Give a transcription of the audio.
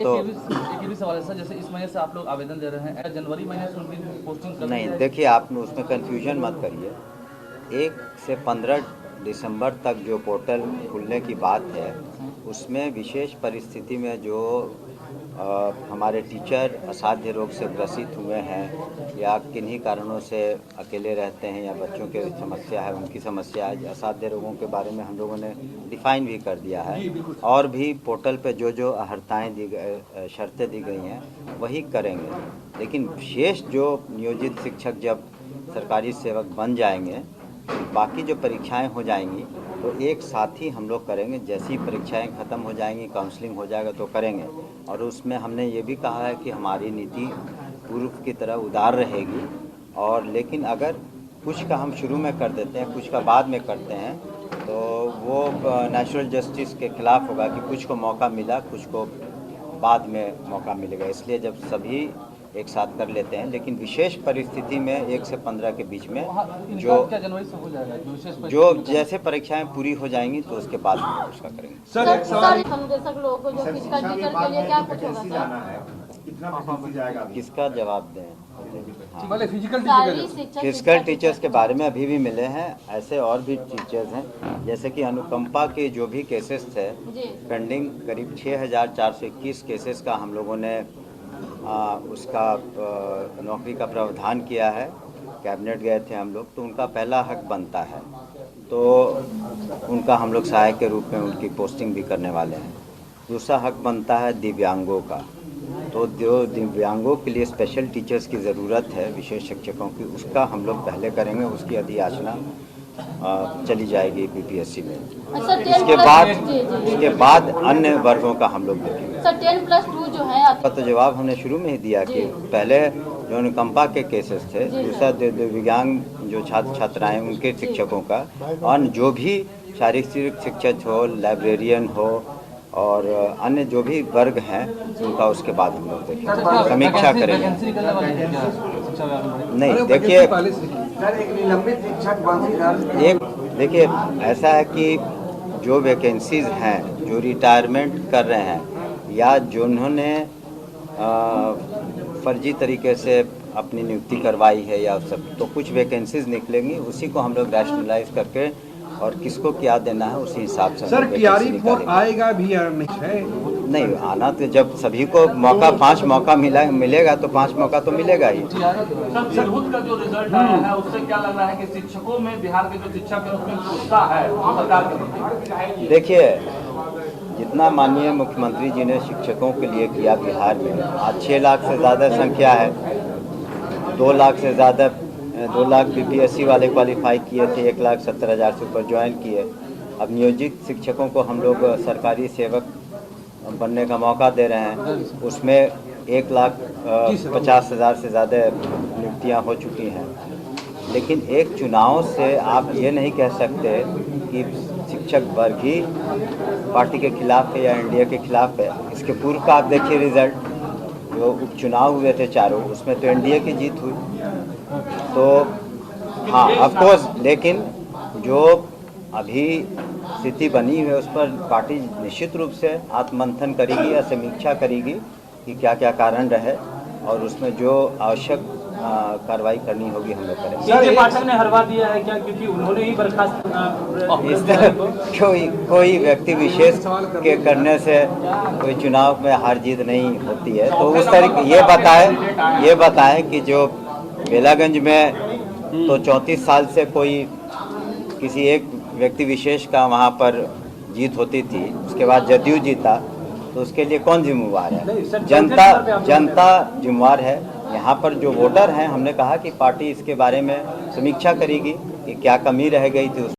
तो एक ये भी सवाल है सर, जैसे इस महीने से आप लोग आवेदन दे रहे हैं, जनवरी महीने से उनकी पोस्टिंग कर दी नहीं, जाएगी? देखिए आप उसमें कन्फ्यूजन मत करिए। 1 से 15 दिसंबर तक जो पोर्टल खुलने की बात है, उसमें विशेष परिस्थिति में जो हमारे टीचर असाध्य रोग से ग्रसित हुए हैं या किन्हीं कारणों से अकेले रहते हैं या बच्चों की समस्या है, उनकी समस्या है, असाध्य रोगों के बारे में हम लोगों ने डिफ़ाइन भी कर दिया है। और भी पोर्टल पे जो जो अहर्ताएँ दी गई, शर्तें दी गई हैं, वही करेंगे। लेकिन शेष जो नियोजित शिक्षक जब सरकारी सेवक बन जाएंगे, बाकी जो परीक्षाएं हो जाएंगी तो एक साथ ही हम लोग करेंगे। जैसी परीक्षाएं ख़त्म हो जाएंगी, काउंसलिंग हो जाएगा तो करेंगे। और उसमें हमने ये भी कहा है कि हमारी नीति पूर्व की तरह उदार रहेगी। और लेकिन अगर कुछ का हम शुरू में कर देते हैं, कुछ का बाद में करते हैं, तो वो नेचुरल जस्टिस के खिलाफ होगा कि कुछ को मौका मिला, कुछ को बाद में मौका मिलेगा। इसलिए जब सभी एक साथ कर लेते हैं, लेकिन विशेष परिस्थिति में 1 से 15 के बीच में जो क्या जनवरी से हो जाएगा जो जैसे परीक्षाएं पूरी हो जाएंगी तो उसके बाद हम उसका करेंगे। सर अनुदेशक लोगों को जो फिजिकल टीचर के लिए क्या कुछ होगा सर? किसका जवाब दें? फिजिकल टीचर्स के बारे में अभी भी मिले हैं। ऐसे और भी टीचर्स हैं, जैसे कि अनुकंपा के जो भी केसेस थे पेंडिंग, करीब 6421 केसेस का हम लोगों ने उसका नौकरी का प्रावधान किया है। कैबिनेट गए थे हम लोग, तो उनका पहला हक बनता है, तो उनका हम लोग सहायक के रूप में उनकी पोस्टिंग भी करने वाले हैं। दूसरा हक बनता है दिव्यांगों का, तो जो दिव्यांगों के लिए स्पेशल टीचर्स की ज़रूरत है, विशेष शिक्षकों की, उसका हम लोग पहले करेंगे। उसकी अधियाचना चली जाएगी बीपीएससी में। उसके बाद अन्य वर्गों का हम लोग देखेंगे। सर 10+2 जो है आपका तो जवाब हमने शुरू में ही दिया कि पहले जो अनुकंपा के केसेस थे, दूसरा दिव्यांग जो छात्र छात्राएं उनके शिक्षकों का, और जो भी शारीरिक शिक्षक हो, लाइब्रेरियन हो और अन्य जो भी वर्ग हैं उनका उसके बाद हम लोग देखेंगे, समीक्षा करेंगे। नहीं, देखिए देखिए ऐसा है कि जो वैकेंसीज हैं, जो रिटायरमेंट कर रहे हैं या जिन्होंने फर्जी तरीके से अपनी नियुक्ति करवाई है या सब, तो कुछ वैकेंसीज निकलेंगी, उसी को हम लोग रैशनलाइज करके और किसको क्या देना है उसी हिसाब से सर टीआरई 4 आएगा भी या नहीं आना, तो जब सभी को मौका 5 मौका मिलेगा तो 5 मौका तो मिलेगा ही। सर यूथ का जो रिजल्ट आया है उससे क्या लग रहा है कि शिक्षकों में बिहार के जो शिक्षा के उसमें पूछता है सरकार? देखिए, जितना माननीय मुख्यमंत्री जी ने शिक्षकों के लिए किया बिहार में, आज 6 लाख से ज़्यादा संख्या है, 2 लाख से ज़्यादा 2 लाख बीपीएससी वाले क्वालिफाई किए थे, 1,70,000 से ऊपर ज्वाइन किए। अब नियोजित शिक्षकों को हम लोग सरकारी सेवक बनने का मौका दे रहे हैं, उसमें 1,50,000 से ज़्यादा नियुक्तियाँ हो चुकी हैं। लेकिन एक चुनाव से आप ये नहीं कह सकते कि शिक्षक वर्ग ही पार्टी के खिलाफ है या इंडिया के खिलाफ है। इसके पूर्व का आप देखिए रिजल्ट, जो उपचुनाव हुए थे चारों, उसमें तो एनडीए की जीत हुई। तो हाँ ऑफकोर्स, लेकिन जो अभी स्थिति बनी है उस पर पार्टी निश्चित रूप से आत्ममंथन करेगी या समीक्षा करेगी कि क्या क्या कारण रहे, और उसमें जो आवश्यक कार्रवाई करनी होगी हम लोग करेंगे। पाठक ने हरवा दिया है क्या, क्योंकि उन्होंने ही बर्खास्त इस तरह कोई व्यक्ति विशेष के करने से कोई चुनाव में हार जीत नहीं होती है। तो उस तरीके ये बताएं कि जो बेलागंज में तो 34 साल से कोई किसी एक व्यक्ति विशेष का वहाँ पर जीत होती थी, उसके बाद जदयू जीता, तो उसके लिए कौन जिम्मेवार है? जनता जिम्मेवार है। यहाँ पर जो वोटर हैं, हमने कहा कि पार्टी इसके बारे में समीक्षा करेगी कि क्या कमी रह गई थी।